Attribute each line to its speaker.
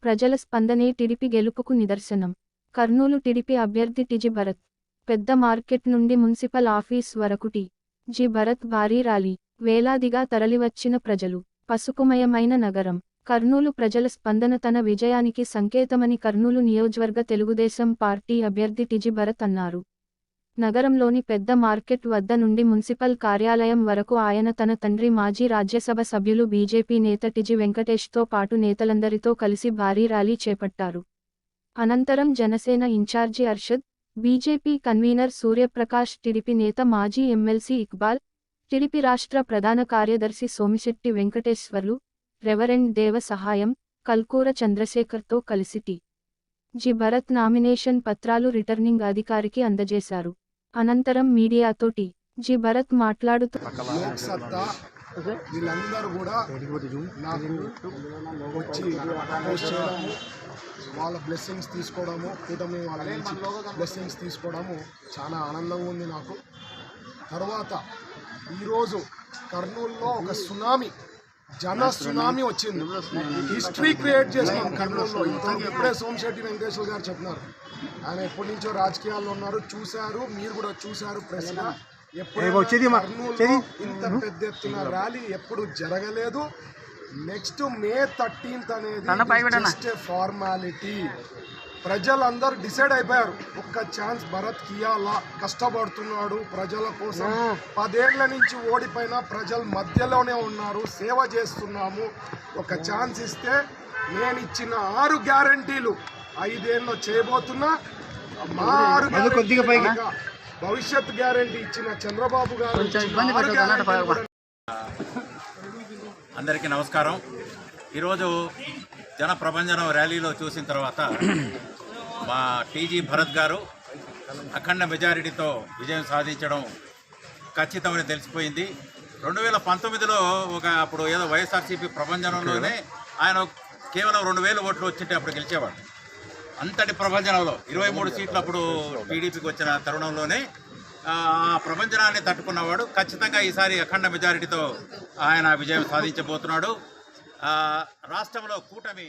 Speaker 1: ప్రజల స్పందనే టీడీపీ గెలుపుకు నిదర్శనం. కర్నూలు టీడీపీ అభ్యర్థి టి. జి. భరత్. పెద్ద మార్కెట్ నుండి మున్సిపల్ ఆఫీస్ వరకు టి. జి. భరత్ భారీ ర్యాలీ. వేలాదిగా తరలివచ్చిన ప్రజలు. పసుపుమయమైన నగరం. కర్నూలు ప్రజల స్పందన తన విజయానికి సంకేతమని కర్నూలు నియోజకవర్గ తెలుగుదేశం పార్టీ అభ్యర్థి టి. జి. భరత్ అన్నారు. నగరంలోని పెద్ద మార్కెట్ వద్ద నుండి మున్సిపల్ కార్యాలయం వరకు ఆయన తన తండ్రి మాజీ రాజ్యసభ సభ్యులు బీజేపీ నేత టి. జి. వెంకటేష్తో పాటు నేతలందరితో కలిసి భారీ ర్యాలీ చేపట్టారు. అనంతరం Janasena incharge Arshad, BJP convener Suryaprakash, TDP నేత మాజీ ఎమ్మెల్సీ ఇక్బాల్, టీడీపీ రాష్ట్ర ప్రధాన కార్యదర్శి సోమిశెట్టి వెంకటేశ్వర్లు, రెవరెండ్ దేవ సహాయం, కల్కూర చంద్రశేఖర్తో కలిసి టి. జి. భరత్ నామినేషన్ పత్రాలు రిటర్నింగ్ అధికారికి అందజేశారు. అనంతరం మీడియాతో టి. జి. భరత్ మాట్లాడుతూ
Speaker 2: వీళ్ళందరూ కూడా నాకు వచ్చి అపోజ్ చేయడము, వాళ్ళ బ్లెస్సింగ్స్ తీసుకోవడము, కూటమి వాళ్ళ నుంచి బ్లెస్సింగ్స్ తీసుకోవడము చాలా ఆనందంగా ఉంది నాకు. తర్వాత ఈరోజు కర్నూలులో ఒక సునామీ, జన సునామీ వచ్చింది. హిస్టరీ క్రియేట్ చేసినాం కర్నూలులో. ఇప్పుడే సోమిశెట్టి వెంకటేశ్వర గారు చెప్పినారు, ఆయన ఎప్పటి నుంచో రాజకీయాల్లో ఉన్నారు, చూశారు, మీరు కూడా చూశారు ప్రెస్గా. కర్నూలులో ఇంత పెద్ద ఎత్తున ర్యాలీ ఎప్పుడు జరగలేదు. నెక్స్ట్ మే 13th అనేది జస్ట్ ఫార్మాలిటీ. ప్రజలందరూ డిసైడ్ అయిపోయారు, ఒక్క ఛాన్స్ భరత్కి ఇవ్వాలా, కష్టపడుతున్నాడు ప్రజల కోసం, 10 ఏళ్ల నుంచి ఓడిపోయినా ప్రజల మధ్యలోనే ఉన్నారు, సేవ చేస్తున్నాము, ఒక ఛాన్స్ ఇస్తే నేను ఇచ్చిన 6 గ్యారంటీలు 5 ఏళ్ళలో చేయబోతున్నా. మా 6 గ్యారంటీగా భవిష్యత్ గ్యారంటీ ఇచ్చిన చంద్రబాబు గారు.
Speaker 3: అందరికీ నమస్కారం. ఈరోజు జన ప్రభంజనం ర్యాలీలో చూసిన తర్వాత మా టీజీ భరత్ గారు అఖండ మెజారిటీతో విజయం సాధించడం ఖచ్చితమని తెలిసిపోయింది. 2019లో అప్పుడు ఏదో వైఎస్ఆర్సీపీ ప్రభంజనంలోనే ఆయన కేవలం 2000 ఓట్లు వచ్చింటే అప్పుడు గెలిచేవాడు. అంతటి ప్రభంజనంలో 23 సీట్లు అప్పుడు టీడీపీకి వచ్చిన తరుణంలోనే ఆ ప్రభంజనాన్ని తట్టుకున్నవాడు. ఖచ్చితంగా ఈసారి అఖండ మెజారిటీతో ఆయన విజయం సాధించబోతున్నాడు. రాష్ట్రంలో కూటమి